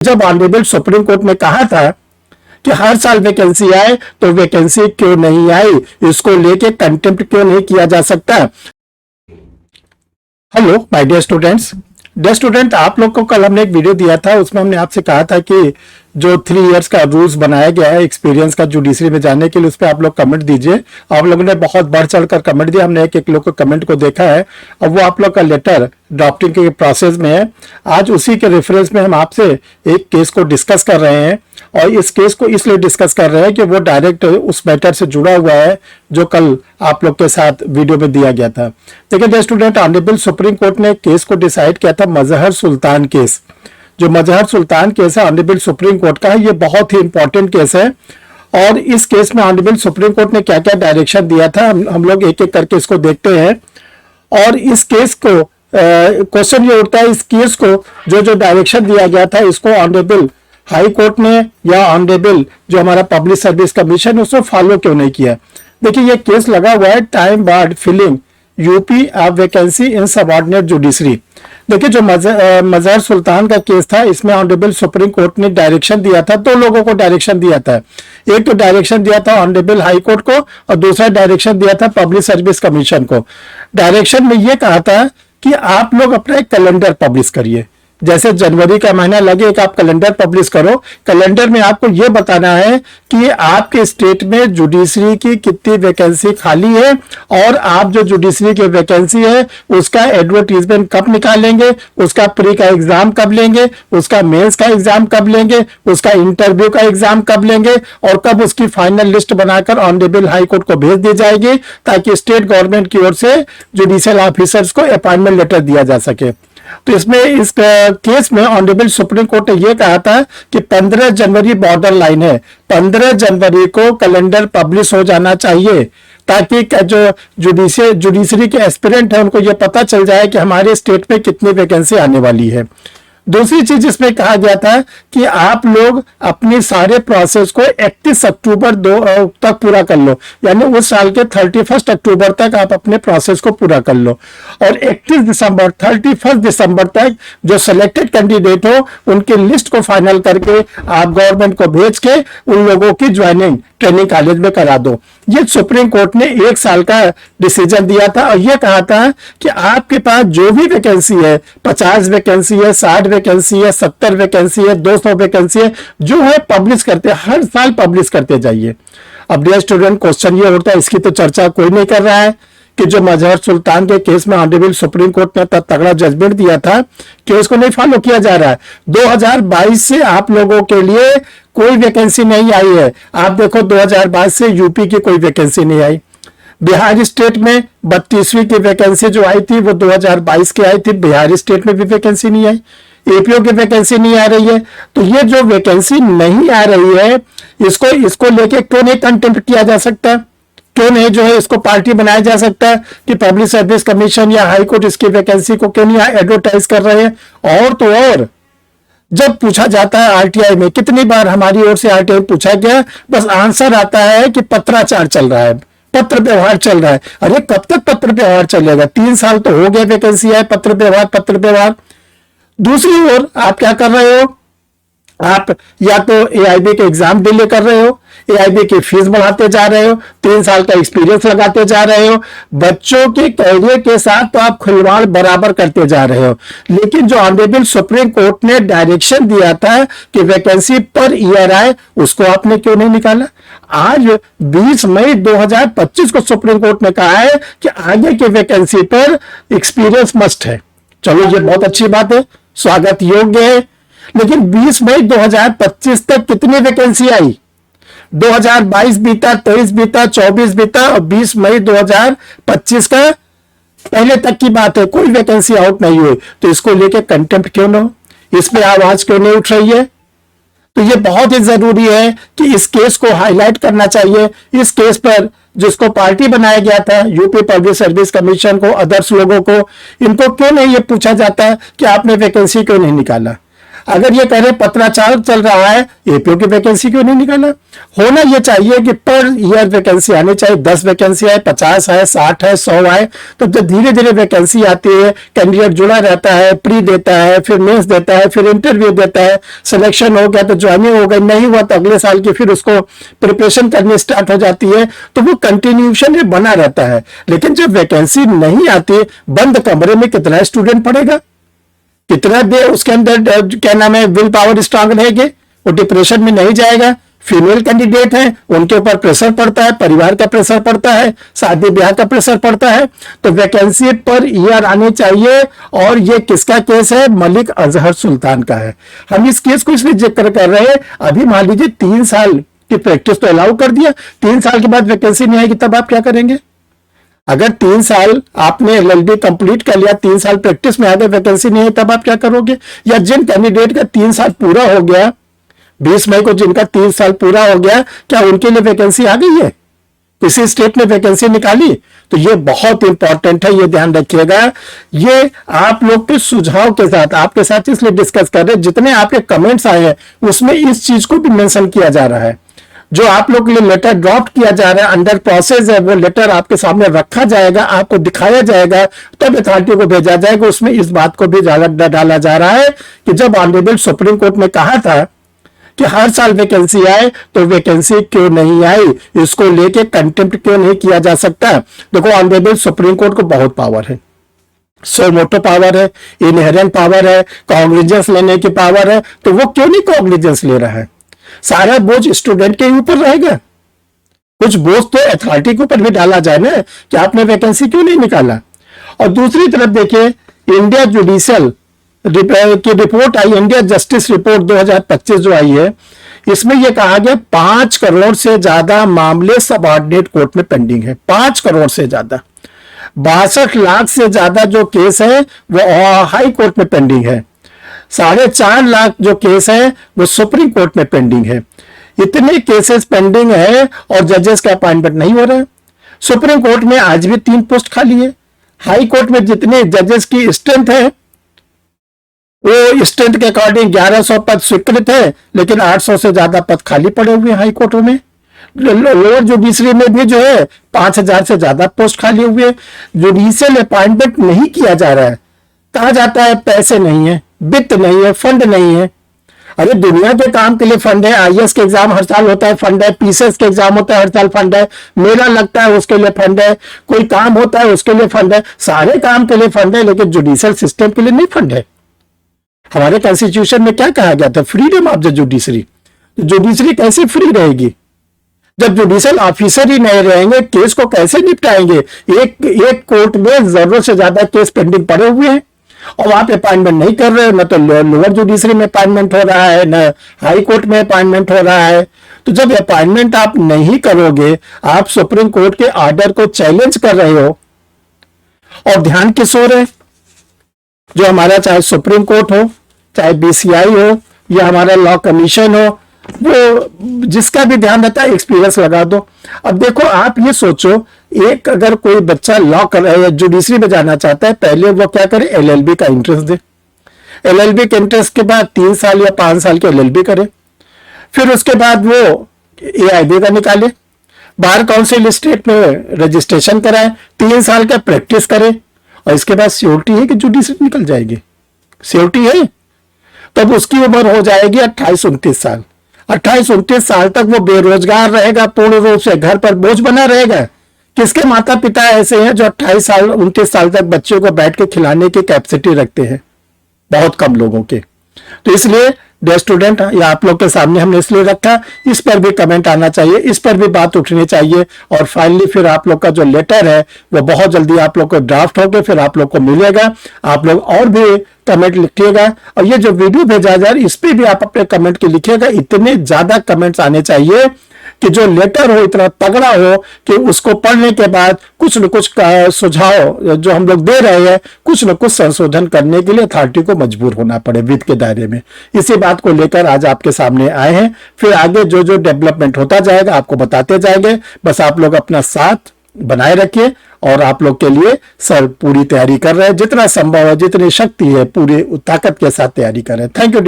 जब honourable Supreme Court ने कहा था कि हर साल वैकेंसी आए तो वैकेंसी क्यों नहीं आई, इसको लेके कंटेम्प्ट क्यों नहीं किया जा सकता। हेलो माय डियर स्टूडेंट, आप लोग को कल हमने एक वीडियो दिया था, उसमें हमने आपसे कहा था कि जो 3 इयर्स का रूल्स बनाया गया है एक्सपीरियंस का जुडिशरी में जाने के लिए, उस पर आप लोग कमेंट दीजिए। आप लोगों ने बहुत बढ़ चढ़कर कमेंट दिया, हमने एक एक लोग को कमेंट को देखा है। अब वो आप लोग का लेटर ड्राफ्टिंग के प्रोसेस में है। आज उसी के रेफरेंस में हम आपसे एक केस को डिस्कस कर रहे हैं, और इस केस को इसलिए डिस्कस कर रहे हैं कि वो डायरेक्ट उस मैटर से जुड़ा हुआ है जो कल आप लोग के साथ वीडियो में दिया गया था। देखिए स्टूडेंट, ऑनरेबल सुप्रीम कोर्ट ने केस को डिसाइड किया था, मजहर सुल्तान केस। जो मजहर सुल्तान केस है ऑनरेबल सुप्रीम कोर्ट का है, ये बहुत ही इंपॉर्टेंट केस है। और इस केस में ऑनरेबल सुप्रीम कोर्ट ने क्या क्या डायरेक्शन दिया था, हम लोग एक एक करके इसको देखते हैं। और इस केस को क्वेश्चन ये उठता है, इस केस को जो जो डायरेक्शन दिया गया था, इसको ऑनरेबल हाई कोर्ट ने या ऑनरेबल जो हमारा पब्लिक सर्विस कमीशन है उसको फॉलो क्यों नहीं किया। देखिए ये केस लगा हुआ है, time barred filling UP vacancy in subordinate judiciary. देखिए जो मजहर सुल्तान का केस था, इसमें ऑनरेबल सुप्रीम कोर्ट ने डायरेक्शन दिया था, 2 लोगों को डायरेक्शन दिया था। एक तो डायरेक्शन दिया था ऑनरेबल हाई कोर्ट को, और दूसरा डायरेक्शन दिया था पब्लिक सर्विस कमीशन को। डायरेक्शन में यह कहा था कि आप लोग अपना एक कैलेंडर पब्लिश करिए। जैसे जनवरी का महीना लगे एक आप कैलेंडर पब्लिश करो। कैलेंडर में आपको यह बताना है कि आपके स्टेट में जुडिशरी की कितनी वैकेंसी खाली है, और आप जो जुडिशरी की वैकेंसी है उसका एडवर्टीजमेंट कब निकालेंगे, उसका प्री का एग्जाम कब लेंगे, उसका मेंस का एग्जाम कब लेंगे, उसका इंटरव्यू का एग्जाम कब लेंगे, और कब उसकी फाइनल लिस्ट बनाकर ऑनरेबल हाई कोर्ट को भेज दी जाएगी, ताकि स्टेट गवर्नमेंट की ओर से जुडिशियल ऑफिसर्स को अपॉइंटमेंट लेटर दिया जा सके। तो इसमें इस केस में ऑनरेबल सुप्रीम कोर्ट ने यह कहा था कि 15 जनवरी बॉर्डर लाइन है, 15 जनवरी को कैलेंडर पब्लिश हो जाना चाहिए, ताकि जो जुडिशरी के एस्पिरेंट है उनको यह पता चल जाए कि हमारे स्टेट में कितनी वैकेंसी आने वाली है। दूसरी चीज इसमें कहा गया था कि आप लोग अपनी सारे प्रोसेस को 31 अक्टूबर तक पूरा कर लो, यानी उस साल के 31 अक्टूबर तक आप अपने प्रोसेस को पूरा कर लो। और 31 दिसंबर तक जो सिलेक्टेड कैंडिडेट हो उनकी लिस्ट को फाइनल करके आप गवर्नमेंट को भेज के उन लोगों की ज्वाइनिंग ट्रेनिंग कॉलेज में करा दो। ये सुप्रीम कोर्ट ने 1 साल का डिसीजन दिया था, और यह कहा था कि आपके पास जो भी वैकेंसी है, 50 वैकेंसी है, 60 वैकेंसी है, 70 वैकेंसी है, 200 वैकेंसी है, जो है पब्लिश करते, हर साल पब्लिश करते जाइए। अब डियर स्टूडेंट, क्वेश्चन ये उठता है, इसकी तो चर्चा कोई नहीं कर रहा है कि जो मजहर सुल्तान के केस में ऑनरेबल सुप्रीम कोर्ट ने तगड़ा जजमेंट दिया था कि उसको नहीं फॉलो किया जा रहा है। 2022 से आप लोगों के लिए कोई वैकेंसी नहीं आई है। आप देखो 2022 से यूपी की कोई वैकेंसी नहीं आई। बिहार स्टेट में 32वीं की वैकेंसी जो आई थी वो 2022 की आई थी, बिहार स्टेट में भी वैकेंसी नहीं आई। एपीओ की वैकेंसी नहीं आ रही है। तो ये जो वैकेंसी नहीं आ रही है, इसको लेके क्यों नहीं कंटेम्प्ट किया जा सकता, क्यों नहीं जो है इसको पार्टी बनाया जा सकता कि पब्लिक सर्विस कमीशन या हाई कोर्ट इसकी वैकेंसी को क्यों नहीं एडवर्टाइज कर रहे हैं। और तो और जब पूछा जाता है आरटीआई में, कितनी बार हमारी ओर से आरटीआई पूछा गया, बस आंसर आता है कि पत्राचार चल रहा है, पत्र व्यवहार चल रहा है। अरे कब तक पत्र व्यवहार चलेगा? 3 साल तो हो गए वैकेंसी है, पत्र व्यवहार। दूसरी ओर आप क्या कर रहे हो, आप या तो एआईबी के एग्जाम डिले कर रहे हो, एआईबी की फीस बढ़ाते जा रहे हो, 3 साल का एक्सपीरियंस लगाते जा रहे हो, बच्चों के कैरियर के साथ तो आप खिलवाड़ बराबर करते जा रहे हो। लेकिन जो ऑनरेबल सुप्रीम कोर्ट ने डायरेक्शन दिया था कि वैकेंसी पर ईयर आए, उसको आपने क्यों नहीं निकाला? आज 20 मई 2025 को सुप्रीम कोर्ट ने कहा है कि आगे की वैकेंसी पर एक्सपीरियंस मस्ट है। चलो ये बहुत अच्छी बात है, स्वागत योग्य है। लेकिन 20 मई 2025 तक कितनी वैकेंसी आई? 2022 बीता, 23 बीता, 24 बीता, और 20 मई 2025 का पहले तक की बात है, कोई वैकेंसी आउट नहीं हुई। तो इसको लेके कंटेम्प्ट क्यों ना हो, इस पे आवाज क्यों नहीं उठ रही है? तो ये बहुत ही जरूरी है कि इस केस को हाईलाइट करना चाहिए। इस केस पर जिसको पार्टी बनाया गया था, यूपी पब्लिक सर्विस कमीशन को, अदर्स लोगों को, इनको क्यों नहीं ये पूछा जाता कि आपने वैकेंसी क्यों नहीं निकाला? अगर ये कह रहे पत्राचार चल रहा है, एपीओ की वैकेंसी क्यों नहीं निकाला? होना ये चाहिए कि पर ईयर वैकेंसी आनी चाहिए। 10 वैकेंसी आए, 50 आए, 60 है, 100 आए, तो जब धीरे धीरे वैकेंसी आती है, कैंडिडेट जुड़ा रहता है, प्री देता है, फिर मेंस देता है, फिर इंटरव्यू देता है, सिलेक्शन हो गया तो ज्वाइनिंग हो गई, नहीं हुआ तो अगले साल की फिर उसको प्रिपरेशन करनी स्टार्ट हो जाती है, तो वो कंटिन्यूशन में बना रहता है। लेकिन जब वैकेंसी नहीं आती, बंद कमरे में कितना स्टूडेंट पढ़ेगा, कितना दे उसके अंदर क्या नाम है, विल पावर स्ट्रांग रहेगी, वो डिप्रेशन में नहीं जाएगा। फीमेल कैंडिडेट हैं, उनके ऊपर प्रेशर पड़ता है, परिवार का प्रेशर पड़ता है, शादी ब्याह का प्रेशर पड़ता है। तो वैकेंसी पर ईयर आने चाहिए। और ये किसका केस है? मलिक अजहर सुल्तान का है। हम इस केस को इसलिए जिक्र कर रहे हैं, अभी मान लीजिए 3 साल की प्रैक्टिस तो अलाउ कर दिया, 3 साल के बाद वैकेंसी नहीं आएगी, तब आप क्या करेंगे? अगर 3 साल आपने एलएलबी कंप्लीट कर लिया, 3 साल प्रैक्टिस में आ गए, वैकेंसी नहीं है, तब आप क्या करोगे? या जिन कैंडिडेट का 3 साल पूरा हो गया, 20 मई को जिनका 3 साल पूरा हो गया, क्या उनके लिए वैकेंसी आ गई है? किसी स्टेट ने वैकेंसी निकाली? तो ये बहुत इंपॉर्टेंट है, ये ध्यान रखिएगा। ये आप लोग के सुझाव के साथ, आपके साथ इसलिए डिस्कस कर रहे हैं, जितने आपके कमेंट्स आए हैं उसमें इस चीज को भी मेंशन किया जा रहा है। जो आप लोग के लिए लेटर ड्राफ्ट किया जा रहा है, अंडर प्रोसेस है, वो लेटर आपके सामने रखा जाएगा, आपको दिखाया जाएगा, तब अथॉरिटी को भेजा जाएगा। उसमें इस बात को भी डाला जा रहा है कि जब ऑनरेबल सुप्रीम कोर्ट ने कहा था कि हर साल वैकेंसी आए, तो वैकेंसी क्यों नहीं आई, इसको लेके कंटेम्प्ट क्यों नहीं किया जा सकता? देखो, ऑनरेबल सुप्रीम कोर्ट को बहुत पावर है, सोमोटो पावर है, इनहेरेंट पावर है, कॉग्निजेंस लेने की पावर है, तो वो क्यों नहीं कॉग्निजेंस ले रहा है? सारा बोझ स्टूडेंट के ऊपर रहेगा, कुछ बोझ तो अथॉरिटी के ऊपर भी डाला जाए ना, कि आपने वैकेंसी क्यों नहीं निकाला। और दूसरी तरफ देखिए, इंडिया जुडिशियल की रिपोर्ट आई, इंडिया जस्टिस रिपोर्ट 2025 जो आई है, इसमें यह कहा गया 5 करोड़ से ज्यादा मामले सबऑर्डिनेट कोर्ट में पेंडिंग है। 5 करोड़ से ज्यादा, 62 लाख से ज्यादा जो केस है वो हाई कोर्ट में पेंडिंग है, 4.5 लाख जो केस है वो सुप्रीम कोर्ट में पेंडिंग है। इतने केसेस पेंडिंग है और जजेस का अपॉइंटमेंट नहीं हो रहा है। सुप्रीम कोर्ट में आज भी 3 पोस्ट खाली है। हाई कोर्ट में जितने जजेस की स्ट्रेंथ है, वो स्ट्रेंथ के अकॉर्डिंग 1100 पद स्वीकृत है, लेकिन 800 से ज्यादा पद खाली पड़े हुए हैं हाई कोर्टों में। लोअर जुडिशरी में भी जो है 5000 से ज्यादा पोस्ट खाली हुए हैं। जुडिशियल अपॉइंटमेंट नहीं किया जा रहा है। कहा जाता है पैसे नहीं है, वित्त नहीं है, फंड नहीं है। अरे दुनिया के काम के लिए फंड है, आईएएस के एग्जाम हर साल होता है, फंड है, पीसीएस के एग्जाम होता है हर साल, फंड है, मेला लगता है उसके लिए फंड है, कोई काम होता है उसके लिए फंड है, सारे काम के लिए फंड है, लेकिन जुडिशियल सिस्टम के लिए नहीं फंड है। हमारे कॉन्स्टिट्यूशन में क्या कहा गया था? Freedom of the judiciary. Judiciary कैसे फ्री रहेगी जब जुडिशियल ऑफिसर ही नहीं रहेंगे? केस को कैसे निपटाएंगे? एक कोर्ट में जरूरत से ज्यादा केस पेंडिंग पड़े हुए हैं और वहां पे अपॉइंटमेंट नहीं कर रहे, न तो लोअर जुडिशरी में अपॉइंटमेंट हो रहा है, न हाई कोर्ट में अपॉइंटमेंट हो रहा है। तो जब अपॉइंटमेंट आप नहीं करोगे, आप सुप्रीम कोर्ट के ऑर्डर को चैलेंज कर रहे हो। और ध्यान किस ओर है? जो हमारा चाहे सुप्रीम कोर्ट हो, चाहे बीसीआई हो, या हमारा लॉ कमीशन हो, वो जिसका भी ध्यान रहता है एक्सपीरियंस लगा दो। अब देखो, आप ये सोचो, एक अगर कोई बच्चा लॉ कर रहा है, जुडिशरी में जाना चाहता है, पहले वो क्या करे? एलएलबी का इंटरेस्ट दे। एलएलबी के इंटरेस्ट के बाद 3 साल या 5 साल के एलएलबी करे, फिर उसके बाद वो एआईबी का निकाले, बार काउंसिल स्टेट में रजिस्ट्रेशन कराए, 3 साल का प्रैक्टिस करे, और इसके बाद श्योरिटी है कि जुडिशरी निकल जाएगी। श्योरिटी है। तब उसकी उम्र हो जाएगी 28-29 साल। 28-29 साल तक वो बेरोजगार रहेगा, पूर्ण रूप से घर पर बोझ बना रहेगा। किसके माता पिता ऐसे हैं जो 28 साल 29 साल तक बच्चों को बैठ के खिलाने की कैपेसिटी रखते हैं? बहुत कम लोगों के। तो इसलिए डियर स्टूडेंट, या आप लोग के सामने हमने इसलिए रखा, इस पर भी कमेंट आना चाहिए, इस पर भी बात उठनी चाहिए। और फाइनली फिर आप लोग का जो लेटर है वो बहुत जल्दी आप लोग को ड्राफ्ट होकर फिर आप लोग को मिलेगा। आप लोग और भी कमेंट लिखिएगा, और ये जो वीडियो भेजा जा रहा है इस पे भी आप अपने कमेंट के लिखिएगा। इतने ज्यादा कमेंट्स आने चाहिए कि जो लेटर हो इतना तगड़ा हो कि उसको पढ़ने के बाद कुछ न कुछ सुझाव जो हम लोग दे रहे हैं, कुछ न कुछ संशोधन करने के लिए अथॉरिटी को मजबूर होना पड़े वित्त के दायरे में। इसी बात को लेकर आज आपके सामने आए हैं। फिर आगे जो जो डेवलपमेंट होता जाएगा आपको बताते जाएंगे। बस आप लोग अपना साथ बनाए रखिए, और आप लोग के लिए सर पूरी तैयारी कर रहे हैं, जितना संभव है, जितनी शक्ति है, पूरी ताकत के साथ तैयारी कर रहे हैं। Thank you.